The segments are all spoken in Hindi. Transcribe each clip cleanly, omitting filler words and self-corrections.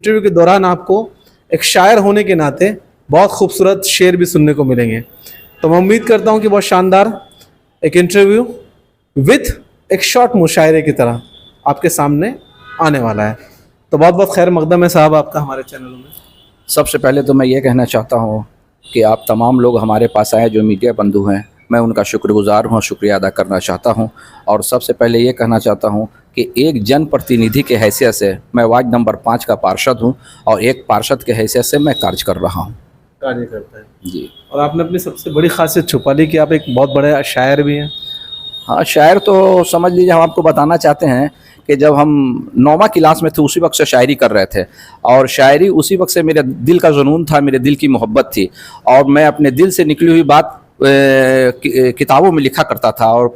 इंटरव्यू के दौरान आपको एक शायर होने के नाते बहुत खूबसूरत शेर भी सुनने को मिलेंगे। तो मैं उम्मीद करता हूँ कि बहुत शानदार एक इंटरव्यू विथ एक शॉर्ट मुशायरे की तरह आपके सामने आने वाला है। तो बहुत बहुत खैर मकदम है साहब आपका हमारे चैनल में। सबसे पहले तो मैं ये कहना चाहता हूँ कि आप तमाम लोग हमारे पास आए जो मीडिया बंधु हैं, मैं उनका शुक्रगुजार हूँ, शुक्रिया अदा करना चाहता हूँ। और सबसे पहले ये कहना चाहता हूँ कि एक जनप्रतिनिधि के हैसियत से मैं वार्ड नंबर 5 का पार्षद हूँ और एक पार्षद के हैसियत से मैं कार्य कर रहा हूँ। कार्य करता है जी। और आपने अपनी सबसे बड़ी खासियत छुपा ली कि आप एक बहुत बड़े शायर भी हैं। हाँ, शायर तो समझ लीजिए। हम आपको बताना चाहते हैं कि जब हम 9वां क्लास में थे उसी वक्त से शायरी कर रहे थे और शायरी उसी वक्त से मेरे दिल का जुनून था, मेरे दिल की मोहब्बत थी और मैं अपने दिल से निकली हुई बात किताबों में लिखा करता था और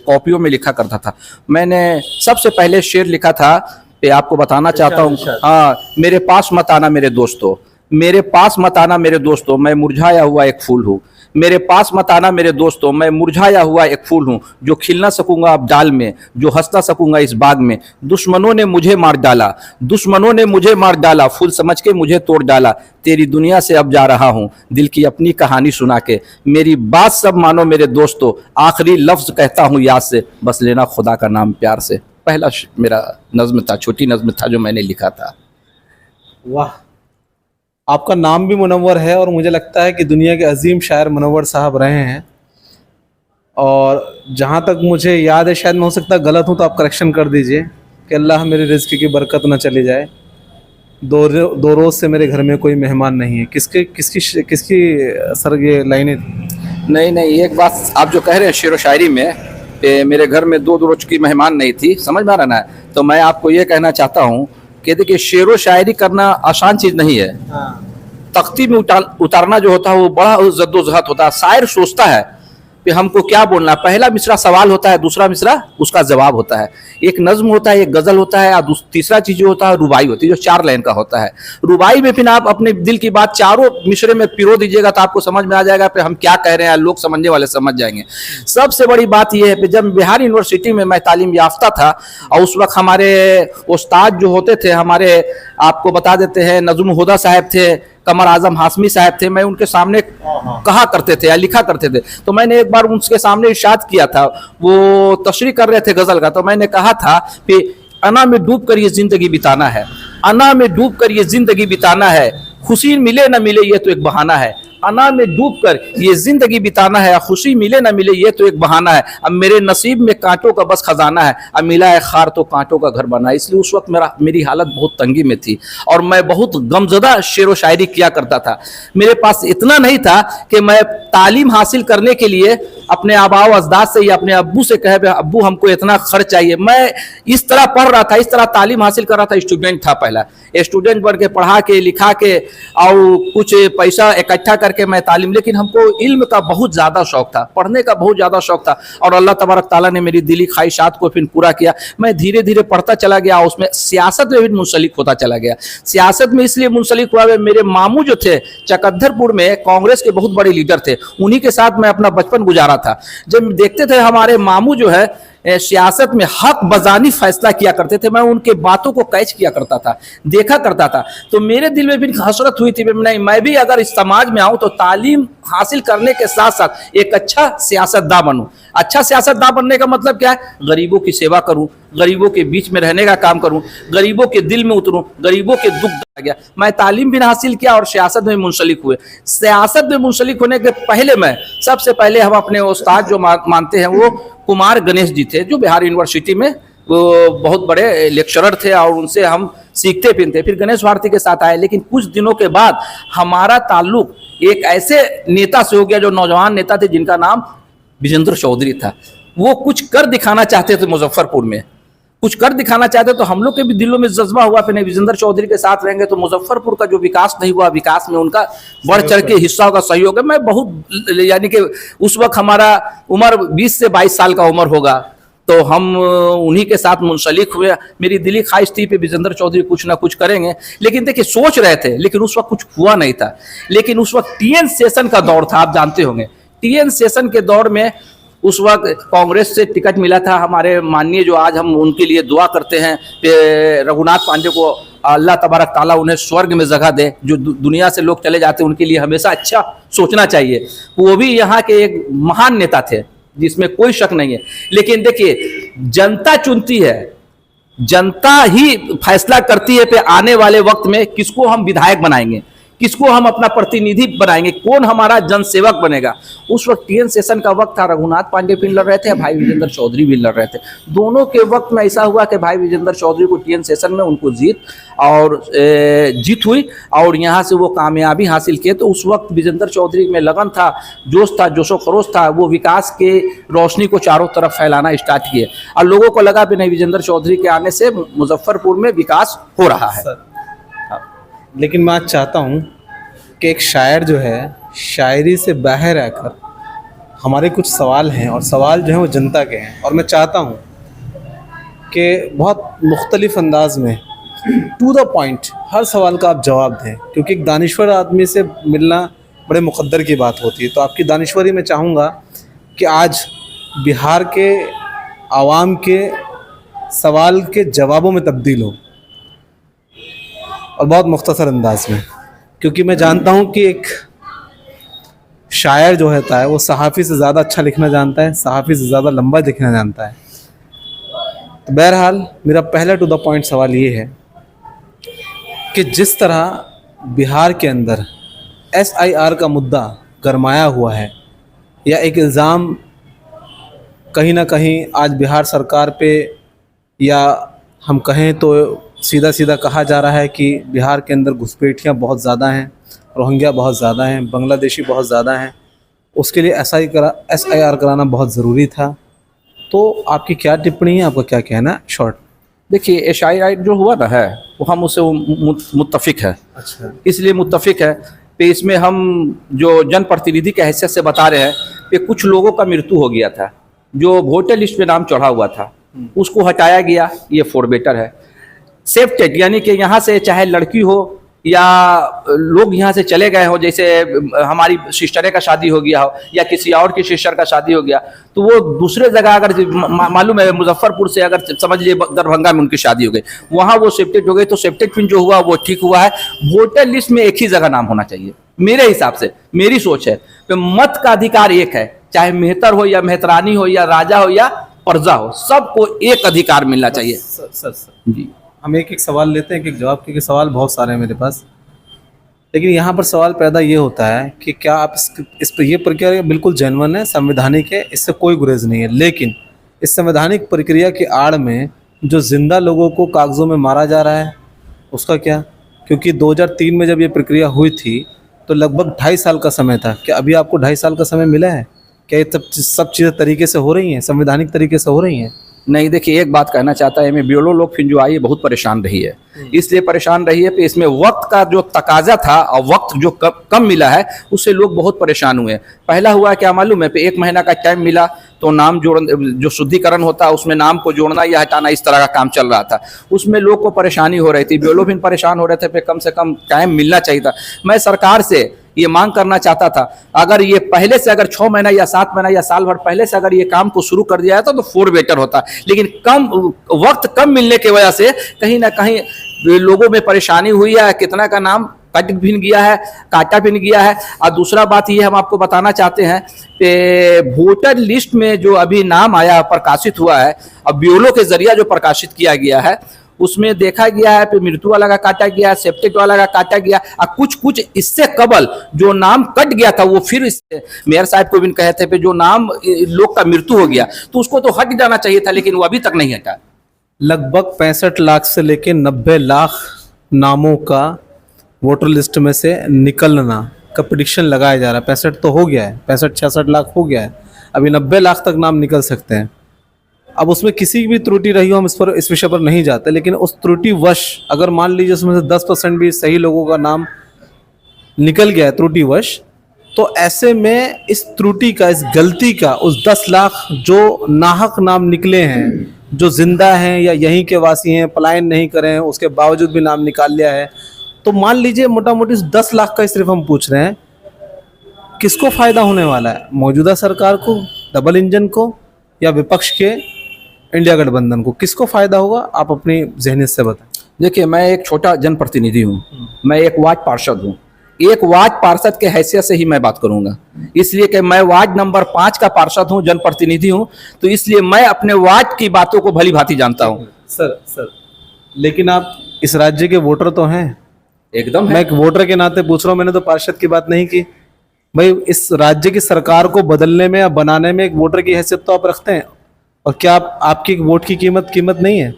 कॉपियों में लिखा करता था। मैंने सबसे पहले शेर लिखा था कि आपको बताना चाहता हूँ। हाँ, मेरे पास मत आना मेरे दोस्तों, मेरे पास मत आना मेरे दोस्तों, मैं मुरझाया हुआ एक फूल हूँ। मेरे पास मत आना मेरे दोस्तों, मैं मुरझाया हुआ एक फूल हूँ, जो खिल ना सकूंगा अब डाल में, जो हंस ना सकूंगा इस बाग में। दुश्मनों ने मुझे मार डाला, दुश्मनों ने मुझे मार डाला, फूल समझ के मुझे तोड़ डाला। तेरी दुनिया से अब जा रहा हूँ दिल की अपनी कहानी सुना के, मेरी बात सब मानो मेरे दोस्तों, आखिरी लफ्ज कहता हूँ याद से, बस लेना खुदा का नाम प्यार से। पहला मेरा नज्म था, छोटी नज्म था जो मैंने लिखा था। वाह, आपका नाम भी मुनव्वर है और मुझे लगता है कि दुनिया के अजीम शायर मुनव्वर साहब रहे हैं। और जहाँ तक मुझे याद है, शायद मैं हो सकता है गलत हूँ तो आप करेक्शन कर दीजिए, कि अल्लाह मेरे रिज़्क़ की बरकत ना चली जाए, दो रोज़ से मेरे घर में कोई मेहमान नहीं है। किसकी किसकी किसकी सर ये लाइनें? नहीं, एक बात आप जो कह रहे हैं शेर व शायरी में कि मेरे घर में दो रोज की मेहमान नहीं थी, समझ में आ रहा है? तो मैं आपको ये कहना चाहता हूँ कि देखिए, शेर व शायरी करना आसान चीज़ नहीं है। तख्ती में उतारना जो होता है वो बड़ा जद्दोजहद होता है। शायर सोचता है कि हमको क्या बोलना। पहला मिसरा सवाल होता है, दूसरा मिसरा उसका जवाब होता है। एक नज्म होता है, एक गज़ल होता है, और तीसरा चीज़ जो होता है रुबाई होती है, जो 4 लाइन का होता है। रुबाई में फिर आप अपने दिल की बात चारों मिसरे में पिरो दीजिएगा तो आपको समझ में आ जाएगा कि हम क्या कह रहे हैं, लोग समझने वाले समझ जाएंगे। सबसे बड़ी बात यह है कि जब बिहार यूनिवर्सिटी में मैं तालीम याफ्ता था और उस वक्त हमारे उस्ताद जो होते थे, हमारे आपको बता देते हैं नज़्म हुदा साहब थे, कमर आजम हाशमी साहब थे, मैं उनके सामने कहा करते थे या लिखा करते थे। तो मैंने एक बार उनके सामने इरशाद किया था, वो तशरीह कर रहे थे गज़ल का, तो मैंने कहा था कि अना में डूब कर ये ज़िंदगी बिताना है, अना में डूब कर ये ज़िंदगी बिताना है, खुशी मिले न मिले ये तो एक बहाना है। अना में डूब कर ये जिंदगी बिताना है, खुशी मिले ना मिले ये तो एक बहाना है। अब मेरे नसीब में कांटों का बस खजाना है, अब मिला है खार तो कांटों का घर बना है। इसलिए उस वक्त मेरी हालत बहुत तंगी में थी और मैं बहुत गमज़दा शेर व शायरी किया करता था। मेरे पास इतना नहीं था कि मैं तालीम हासिल करने के लिए अपने आबाओ अजदाद से या अपने अब्बू से कहे अब्बू हमको इतना खर्च चाहिए। मैं इस तरह पढ़ रहा था, इस तरह तालीम हासिल कर रहा था। स्टूडेंट था, पहला स्टूडेंट बन के पढ़ा के लिखा के और कुछ पैसा इकट्ठा करके मैं तालीम, लेकिन हमको इल्म का बहुत ज़्यादा शौक था, पढ़ने का बहुत ज़्यादा शौक था और अल्लाह तबारक ताला ने मेरी दिली ख्वाहिशात को फिर पूरा किया। मैं धीरे धीरे पढ़ता चला गया, उसमें सियासत में भी मुंसलिक होता चला गया। सियासत में इसलिए मुंसलिक हुआ, मेरे मामू जो थे चकद्धरपुर में कांग्रेस के बहुत बड़े लीडर थे, उन्हीं के साथ मैं अपना बचपन गुजारा था। जब देखते थे हमारे मामू जो है सियासत में हक बजानी फैसला किया करते थे, मैं उनके बातों को कैच किया करता था, देखा करता था। तो मेरे दिल में भी हसरत हुई थी, नहीं मैं भी अगर इस समाज में आऊं तो तालीम हासिल करने के साथ साथ एक अच्छा सियासतदान बनूं। अच्छा सियासतदान बनने का मतलब क्या है? गरीबों की सेवा करूं, गरीबों के बीच में रहने का काम करूं, गरीबों के दिल में उतरूं, गरीबों के दुख आ गया। मैं तालीम भी हासिल किया और सियासत में मुंसलिक हुए। सियासत में मुंसलिक होने के पहले मैं सबसे पहले हम अपने उस्ताद जो मानते हैं वो कुमार गणेश जी थे, जो बिहार यूनिवर्सिटी में वो बहुत बड़े लेक्चरर थे और उनसे हम सीखते फिरते। फिर गणेश भारती के साथ आए, लेकिन कुछ दिनों के बाद हमारा ताल्लुक एक ऐसे नेता से हो गया जो नौजवान नेता थे जिनका नाम विजेंद्र चौधरी था। वो कुछ कर दिखाना चाहते थे, मुजफ्फरपुर में कुछ कर दिखाना चाहते, तो हम लोग के भी दिलों में जज्बा हुआ कि नहीं विजेंद्र चौधरी के साथ रहेंगे तो मुजफ्फरपुर का जो विकास नहीं हुआ, विकास में उनका बढ़ चढ़ के हिस्सा होगा, सहयोग है। मैं बहुत यानी कि उस वक्त हमारा उम्र 20 से 22 साल का उम्र होगा, तो हम उन्हीं के साथ मुंसलिक हुए। मेरी दिली ख्वाहिश थी कि विजेंद्र चौधरी कुछ ना कुछ करेंगे, लेकिन देखिए सोच रहे थे, लेकिन उस वक्त कुछ हुआ नहीं था। लेकिन उस वक्त टीएन सेशन का दौर था, आप जानते होंगे। टीएन सेशन के दौर में उस वक्त कांग्रेस से टिकट मिला था हमारे माननीय, जो आज हम उनके लिए दुआ करते हैं, रघुनाथ पांडे को अल्लाह तबारक ताला उन्हें स्वर्ग में जगह दे। जो दुनिया से लोग चले जाते हैं उनके लिए हमेशा अच्छा सोचना चाहिए। वो भी यहाँ के एक महान नेता थे जिसमें कोई शक नहीं है। लेकिन देखिए, जनता चुनती है, जनता ही फैसला करती है पे आने वाले वक्त में किसको हम विधायक बनाएंगे, किसको हम अपना प्रतिनिधि बनाएंगे, कौन हमारा जनसेवक बनेगा। उस वक्त टीएन शेषन का वक्त था, रघुनाथ पांडे भी लड़ रहे थे, भाई विजेंद्र चौधरी भी लड़ रहे थे। दोनों के वक्त में ऐसा हुआ कि भाई विजेंद्र चौधरी को टीएन शेषन में उनको जीत हुई और यहाँ से वो कामयाबी हासिल किए। तो उस वक्त विजेंद्र चौधरी में लगन था, जोश था, जोशो खरोश था, वो विकास के रोशनी को चारों तरफ फैलाना स्टार्ट किए और लोगों को लगा भी नहीं, विजेंद्र चौधरी के आने से मुजफ्फरपुर में विकास हो रहा है। लेकिन मैं आज चाहता हूँ कि एक शायर जो है, शायरी से बाहर आकर हमारे कुछ सवाल हैं और सवाल जो हैं वो जनता के हैं, और मैं चाहता हूँ कि बहुत मुख्तलिफ अंदाज में टू द पॉइंट हर सवाल का आप जवाब दें, क्योंकि एक दानिश्वर आदमी से मिलना बड़े मुक़द्दर की बात होती है। तो आपकी दानिश्वरी में चाहूँगा कि आज बिहार के आवाम के सवाल के जवाबों में तब्दील हो और बहुत मुख्तसर अंदाज में, क्योंकि मैं जानता हूँ कि एक शायर जो होता है वो सहाफ़ी से ज़्यादा अच्छा लिखना जानता है, सहाफ़ी से ज़्यादा लंबा लिखना जानता है। तो बहरहाल मेरा पहला टू द पॉइंट सवाल ये है कि जिस तरह बिहार के अंदर SIR का मुद्दा गरमाया हुआ है, या एक इल्ज़ाम कहीं ना कहीं आज बिहार सरकार पे, या हम कहें तो सीधा सीधा कहा जा रहा है कि बिहार के अंदर घुसपैठियाँ बहुत ज़्यादा हैं, रोहिंग्या बहुत ज़्यादा हैं, बांग्लादेशी बहुत ज़्यादा हैं, उसके लिए SIR कराना बहुत ज़रूरी था। तो आपकी क्या टिप्पणी है, आपका क्या कहना है शॉर्ट? देखिए, SIR जो हुआ ना है वो हम उससे मुत्तफिक है। अच्छा, इसलिए मुत्तफिक है कि इसमें हम जो जनप्रतिनिधि के हैसियत से बता रहे हैं कि कुछ लोगों का मृत्यु हो गया था, जो वोटर लिस्ट पे नाम चढ़ा हुआ था, उसको हटाया गया। ये फॉर बेटर है। सेफ टेट यानी कि यहाँ से चाहे लड़की हो या लोग यहाँ से चले गए हो, जैसे हमारी सिस्टरे का शादी हो गया हो या किसी और की सिस्टर का शादी हो गया, तो वो दूसरे जगह अगर मालूम है मुजफ्फरपुर से अगर समझ लिए दरभंगा में उनकी शादी हो गई, वहाँ वो सेफ्टेड हो गई, तो सेफ्टेड पिन जो हुआ वो ठीक हुआ है। वोटर लिस्ट में एक ही जगह नाम होना चाहिए मेरे हिसाब से, मेरी सोच है। तो मत का अधिकार एक है, चाहे मेहतर हो या मेहतरानी हो या राजा हो या प्रजा हो, सबको एक अधिकार मिलना चाहिए। सर जी, हम एक एक सवाल लेते हैं, एक एक जवाब, क्योंकि सवाल बहुत सारे हैं मेरे पास। लेकिन यहाँ पर सवाल पैदा ये होता है कि क्या आप इस पर, ये प्रक्रिया बिल्कुल जेन्युइन है, संवैधानिक है, इससे कोई गुरेज नहीं है, लेकिन इस संवैधानिक प्रक्रिया की आड़ में जो जिंदा लोगों को कागज़ों में मारा जा रहा है उसका क्या? क्योंकि 2003 में जब ये प्रक्रिया हुई थी तो लगभग 2.5 साल का समय था। क्या अभी आपको 2.5 साल का समय मिला है? क्या ये सब चीज़ें तरीके से हो रही हैं, संवैधानिक तरीके से हो रही हैं? नहीं, देखिए एक बात कहना चाहता है, मैं ब्यूरो लोग फिर जो आई बहुत परेशान रही है। इसलिए परेशान रही है कि इसमें वक्त का जो तकाजा था और वक्त जो कम मिला है उससे लोग बहुत परेशान हुए। पहला हुआ क्या मालूम है, 1 महीना का टाइम मिला तो नाम जो शुद्धिकरण होता है उसमें नाम को जोड़ना या हटाना, इस तरह का काम चल रहा था। उसमें लोग को परेशानी हो रही थी, ब्यूरो भी परेशान हो रहे थे, कम से कम टाइम मिलना चाहिए था। मैं सरकार से ये मांग करना चाहता था, अगर ये पहले से अगर 6 महीना या 7 महीना या साल भर पहले से अगर ये काम को शुरू कर दिया जाता तो फॉर बेटर होता। लेकिन वक्त कम मिलने की वजह से कहीं ना कहीं लोगों में परेशानी हुई है, कितना का नाम कट भी गया है, काटा भी गया है। और दूसरा बात ये हम आपको बताना चाहते हैं कि वोटर लिस्ट में जो अभी नाम आया प्रकाशित हुआ है, अब ब्यूरो के जरिए जो प्रकाशित किया गया है उसमें देखा गया है कि मृत्यु वाला का काटा गया, सेप्टेड वाला का काटा गया, और कुछ इससे कबल जो नाम कट गया था वो फिर मेयर साहब को भी कहे थे कि जो नाम लोग का मृत्यु हो गया तो उसको तो हट जाना चाहिए था, लेकिन वो अभी तक नहीं हटा। लगभग 65 लाख से लेकर 90 लाख नामों का वोटर लिस्ट में से निकलना का प्रेडिक्शन लगाया जा रहा है। 65 तो हो गया है, 65-66 लाख हो गया है, अभी 90 लाख तक नाम निकल सकते हैं। अब उसमें किसी भी त्रुटि रही हो, हम इस विषय पर नहीं जाते, लेकिन उस त्रुटिवश अगर मान लीजिए उसमें से 10% भी सही लोगों का नाम निकल गया है त्रुटिवश, तो ऐसे में इस त्रुटि का, इस गलती का, उस 10 लाख जो नाहक नाम निकले हैं, जो जिंदा हैं या यहीं के वासी हैं, पलायन नहीं करे हैं, उसके बावजूद भी नाम निकाल लिया है, तो मान लीजिए मोटा मोटी 10 लाख का सिर्फ हम पूछ रहे हैं, किसको फ़ायदा होने वाला है? मौजूदा सरकार को, डबल इंजन को, या विपक्ष के इंडिया गठबंधन को? किसको फ़ायदा होगा? आप अपनी ज़हनियत से बताएं। देखिए, मैं एक छोटा जनप्रतिनिधि हूँ, मैं एक वार्ड पार्षद हूँ। एक वार्ड पार्षद के हैसियत से ही मैं बात करूंगा, इसलिए कि मैं वार्ड नंबर 5 का पार्षद हूँ, जनप्रतिनिधि हूँ, तो इसलिए मैं अपने वार्ड की बातों को भली भांति जानता हूँ। सर लेकिन आप इस राज्य के वोटर तो हैं। एकदम मैं है। एक वोटर के नाते पूछ रहा हूँ, मैंने तो पार्षद की बात नहीं की। भाई इस राज्य की सरकार को बदलने में या बनाने में एक वोटर की हैसियत तो आप रखते हैं, और क्या आपकी वोट की कीमत नहीं है?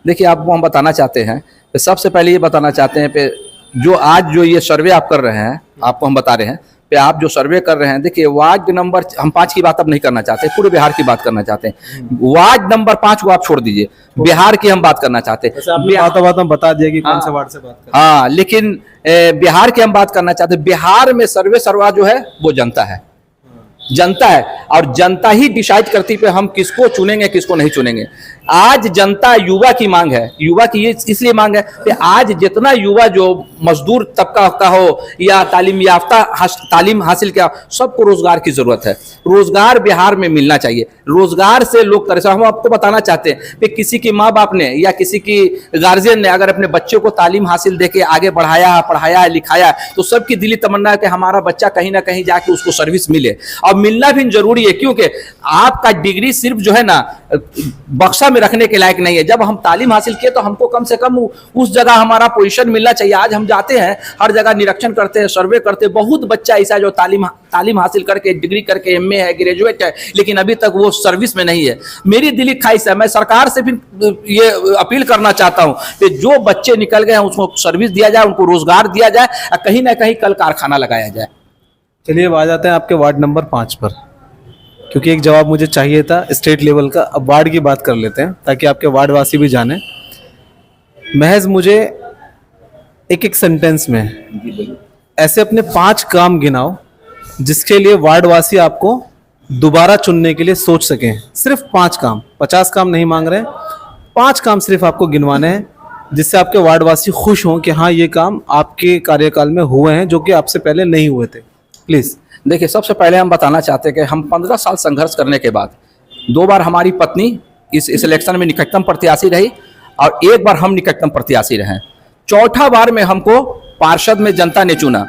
देखिए, आपको हम बताना चाहते हैं, तो सबसे पहले ये बताना चाहते हैं पे जो आज जो ये सर्वे आप कर रहे हैं, आपको हम बता रहे हैं पे आप जो सर्वे कर रहे हैं, देखिए वार्ड नंबर हम 5 की बात अब नहीं करना चाहते, पूरे बिहार की बात करना चाहते हैं। वार्ड नंबर 5 को आप छोड़ दीजिए, बिहार की हम बात करना चाहते हैं। बात में बता दिया कि कौन से वार्ड से बात कर। हाँ, लेकिन बिहार की हम बात करना चाहते हैं। बिहार में सर्वा जो है वो जनता है, जनता है, और जनता ही डिसाइड करती पे हम किसको चुनेंगे किसको नहीं चुनेंगे। आज जनता युवा की मांग है, युवा की ये इसलिए मांग है कि आज जितना युवा जो मजदूर तबका का हो या तालीम हासिल किया, सबको रोजगार की जरूरत है। रोजगार बिहार में मिलना चाहिए, रोजगार से लोग परेशान। हम आपको बताना चाहते हैं कि किसी की माँ बाप ने या किसी की गार्जियन ने अगर अपने बच्चे को तालीम हासिल देके आगे बढ़ाया, पढ़ाया, लिखाया, तो सबकी दिली तमन्ना है कि हमारा बच्चा कहीं ना कहीं जाके उसको सर्विस मिले, और मिलना भी जरूरी है, क्योंकि आपका डिग्री सिर्फ जो है ना बक्सा में रखने के लायक नहीं है। जब हम तालीम हासिल किए तो हमको कम से कम उस जगह हमारा पोजीशन मिलना चाहिए। आज हम जाते हैं, हर जगह निरीक्षण करते हैं, सर्वे करते हैं, बहुत बच्चा ऐसा जो तालीम हासिल करके, डिग्री करके, एमए है, ग्रेजुएट है, लेकिन अभी तक वो सर्विस में नहीं है। मेरी दिली ख्वाहिश है, मैं सरकार से भी ये अपील करना चाहता हूं कि जो बच्चे निकल गए हैं उसको सर्विस दिया जाए, उनको रोजगार दिया जाए, और कहीं ना कहीं कल कारखाना लगाया जाए। चलिए अब आ जाते हैं आपके वार्ड नंबर 5 पर, क्योंकि एक जवाब मुझे चाहिए था स्टेट लेवल का। अब वार्ड की बात कर लेते हैं ताकि आपके वार्ड वासी भी जाने। महज मुझे एक सेंटेंस में ऐसे अपने 5 काम गिनाओ जिसके लिए वार्ड वासी आपको दोबारा चुनने के लिए सोच सकें। सिर्फ 5 काम, 50 काम नहीं मांग रहे हैं, 5 काम सिर्फ आपको गिनवाने हैं जिससे आपके वार्ड वासी खुश हों कि हाँ ये काम आपके कार्यकाल में हुए हैं जो कि आपसे पहले नहीं हुए थे। प्लीज। देखिए, सबसे पहले हम बताना चाहते हैं कि हम 15 साल संघर्ष करने के बाद 2 बार हमारी पत्नी इस इलेक्शन में निकटतम प्रत्याशी रही, और 1 बार हम निकटतम प्रत्याशी रहे। 4था बार में हमको पार्षद में जनता ने चुना।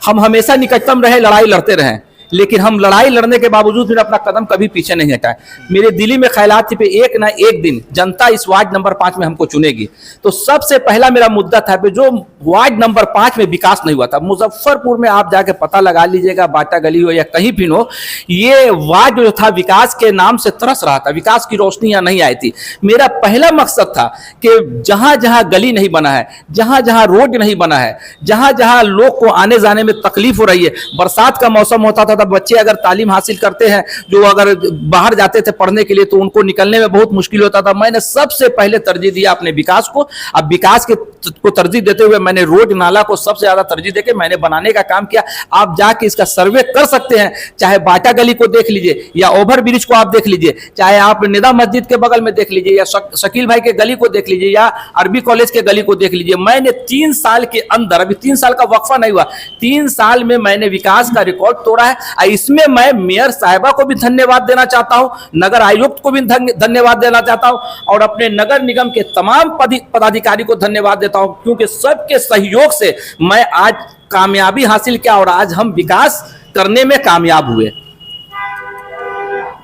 हम हमेशा निकटतम रहे, लड़ाई लड़ते रहे, लेकिन हम लड़ाई लड़ने के बावजूद फिर अपना कदम कभी पीछे नहीं हटाए। मेरे दिली में ख्यालात थी पे एक ना एक दिन जनता इस वार्ड नंबर 5 में हमको चुनेगी। तो सबसे पहला मेरा मुद्दा था कि जो वार्ड नंबर 5 में विकास नहीं हुआ था, मुजफ्फरपुर में आप जाके पता लगा लीजिएगा, बाटा गली हो या कहीं भी हो, ये वार्ड जो था विकास के नाम से तरस रहा था, विकास की रोशनी यहाँ नहीं आई थी। मेरा पहला मकसद था कि जहां जहां गली नहीं बना है, जहां जहां रोड नहीं बना है, जहां जहां लोग को आने जाने में तकलीफ हो रही है, बरसात का मौसम होता था, बच्चे अगर तालीम हासिल करते हैं, जो अगर बाहर जाते थे पढ़ने के लिए, तो उनको निकलने में बहुत मुश्किल होता था। मैंने सबसे पहले तरजीह दिया अपने विकास को। अब विकास को तरजीह देते हुए मैंने रोड नाला को सबसे ज्यादा तरजीह देके मैंने बनाने का काम किया। आप जाके इसका सर्वे कर सकते हैं, चाहे बाटा गली को देख लीजिए या ओवर ब्रिज को आप देख लीजिए, चाहे आप निदा मस्जिद के बगल में देख लीजिए या शकील भाई के गली को देख लीजिए या अरबी कॉलेज के गली को देख लीजिए। मैंने 3 साल के अंदर, अभी 3 साल का वक्फा नहीं हुआ, 3 साल में मैंने विकास का रिकॉर्ड तोड़ा है। इसमें मैं मेयर साहिबा को भी धन्यवाद देना चाहता हूं, नगर आयुक्त को भी धन्यवाद देना चाहता हूं, और अपने नगर निगम के तमाम पदाधिकारी को धन्यवाद देता हूं, क्योंकि सबके सहयोग से मैं आज कामयाबी हासिल किया और आज हम विकास करने में कामयाब हुए।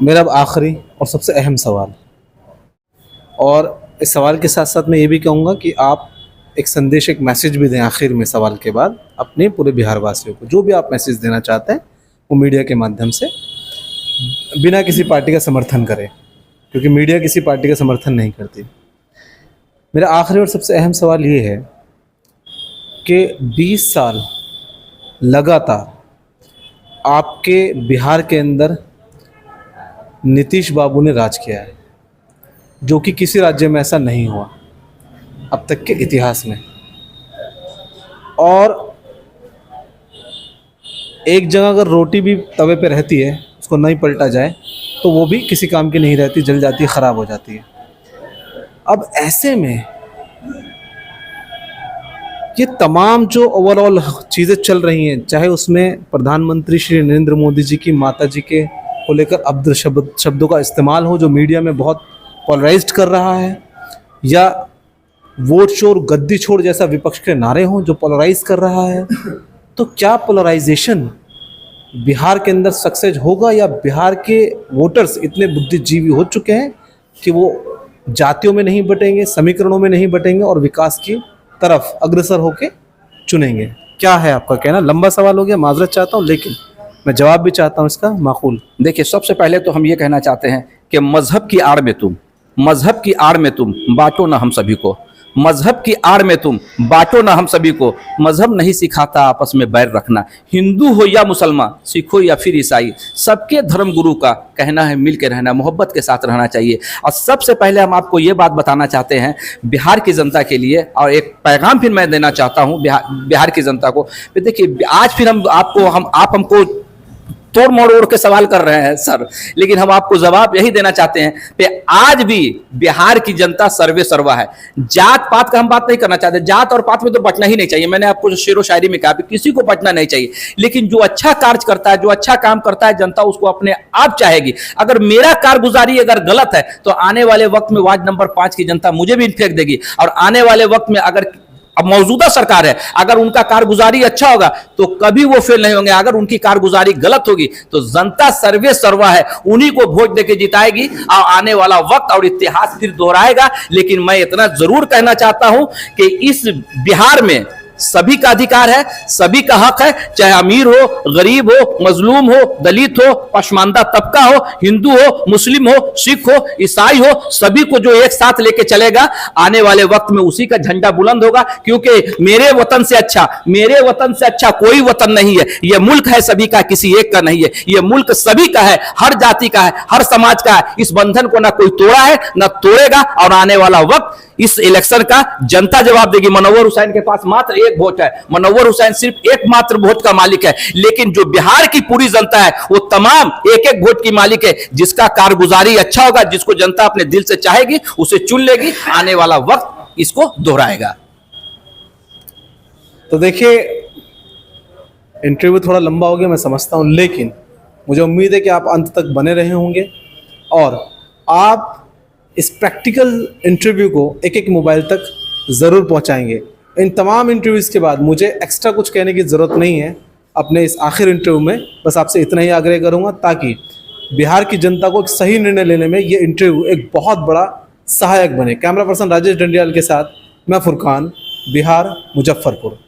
मेरा आखिरी और सबसे अहम सवाल, और इस सवाल के साथ साथ मैं ये भी कहूँगा कि आप एक संदेश, एक मैसेज भी दें आखिर में सवाल के बाद अपने पूरे बिहार वासियों को। जो भी आप मैसेज देना चाहते हैं वो मीडिया के माध्यम से, बिना किसी पार्टी का समर्थन करें, क्योंकि मीडिया किसी पार्टी का समर्थन नहीं करती। मेरा आखिरी और सबसे अहम सवाल ये है कि 20 साल लगातार आपके बिहार के अंदर नीतीश बाबू ने राज किया है, जो कि किसी राज्य में ऐसा नहीं हुआ अब तक के इतिहास में। और एक जगह अगर रोटी भी तवे पे रहती है, उसको नहीं पलटा जाए तो वो भी किसी काम की नहीं रहती, जल जाती है, ख़राब हो जाती है। अब ऐसे में ये तमाम जो ओवरऑल चीज़ें चल रही हैं, चाहे उसमें प्रधानमंत्री श्री नरेंद्र मोदी जी की माता जी के को लेकर अभद्र शब्दों का इस्तेमाल हो, जो मीडिया में बहुत पोलराइज्ड कर रहा है, या वोट छोड़ गद्दी छोड़ जैसा विपक्ष के नारे हों जो पोलराइज कर रहा है, तो क्या पोलराइजेशन बिहार के अंदर सक्सेस होगा, या बिहार के वोटर्स इतने बुद्धिजीवी हो चुके हैं कि वो जातियों में नहीं बटेंगे, समीकरणों में नहीं बटेंगे और विकास की तरफ अग्रसर होके चुनेंगे? क्या है आपका कहना? लंबा सवाल हो गया, माजरत चाहता हूँ, लेकिन मैं जवाब भी चाहता हूँ इसका माकूल। देखिए, सबसे पहले तो हम ये कहना चाहते हैं कि मजहब की आड़ में तुम बांटो ना हम सभी को, मजहब की आड़ में तुम बांटो ना हम सभी को। मजहब नहीं सिखाता आपस में बैर रखना, हिंदू हो या मुसलमान, सिख हो या फिर ईसाई, सबके धर्म गुरु का कहना है मिल के रहना, मोहब्बत के साथ रहना चाहिए। और सबसे पहले हम आपको ये बात बताना चाहते हैं बिहार की जनता के लिए, और एक पैगाम फिर मैं देना चाहता हूँ बिहार की जनता को। देखिए, आज फिर आप हमको तोड़ मोड़ के सवाल कर रहे हैं सर, लेकिन हम आपको जवाब यही देना चाहते हैं कि आज भी बिहार की जनता सर्वे सर्वा है। जात पात का हम बात नहीं करना चाहते, जात और पात में तो बटना ही नहीं चाहिए। मैंने आपको शेरो शायरी में कहा किसी को बटना नहीं चाहिए, लेकिन जो अच्छा कार्य करता है, जो अच्छा काम करता है, जनता उसको अपने आप चाहेगी। अगर मेरा कारगुजारी अगर गलत है तो आने वाले वक्त में वार्ड नंबर 5 की जनता मुझे भी फेंक देगी, और आने वाले वक्त में अगर अब मौजूदा सरकार है, अगर उनका कारगुजारी अच्छा होगा तो कभी वो फेल नहीं होंगे। अगर उनकी कारगुजारी गलत होगी तो जनता सर्वे सर्वा है, उन्हीं को वोट देके जिताएगी और आने वाला वक्त और इतिहास फिर दोहराएगा। लेकिन मैं इतना जरूर कहना चाहता हूं कि इस बिहार में सभी का अधिकार है, सभी का हक है, चाहे अमीर हो, गरीब हो, मजलूम हो, दलित हो, पसमानदा तबका हो, हिंदू हो, मुस्लिम हो, सिख हो, ईसाई हो, सभी को जो एक साथ लेके चलेगा, आने वाले वक्त में उसी का झंडा बुलंद होगा। क्योंकि मेरे वतन से अच्छा कोई वतन नहीं है। यह मुल्क है सभी का, किसी एक का नहीं है। यह मुल्क सभी का है, हर जाति का है, हर समाज का है। इस बंधन को ना कोई तोड़ा है ना तोड़ेगा, और आने वाला वक्त इस इलेक्शन का जनता जवाब देगी। मनोवर हुसैन के पास मात्र एक वोट है, मनोवर हुसैन सिर्फ एकमात्र वोट का मालिक है, लेकिन जो बिहार की पूरी जनता है वो तमाम एक एक वोट की मालिक है। जिसका कारगुजारी अच्छा होगा, जिसको जनता अपने दिल से चाहेगी, उसे चुन लेगी। आने वाला वक्त इसको दोहराएगा। तो देखिए, इंटरव्यू थोड़ा लंबा हो गया मैं समझता हूँ, लेकिन मुझे उम्मीद है कि आप अंत तक बने रहे होंगे और आप इस प्रैक्टिकल इंटरव्यू को एक एक मोबाइल तक ज़रूर पहुंचाएंगे। इन तमाम इंटरव्यूज़ के बाद मुझे एक्स्ट्रा कुछ कहने की ज़रूरत नहीं है अपने इस आखिर इंटरव्यू में। बस आपसे इतना ही आग्रह करूंगा ताकि बिहार की जनता को एक सही निर्णय लेने में ये इंटरव्यू एक बहुत बड़ा सहायक बने। कैमरा पर्सन राजेश डंडियाल के साथ मैं फुरकान, बिहार, मुजफ्फरपुर।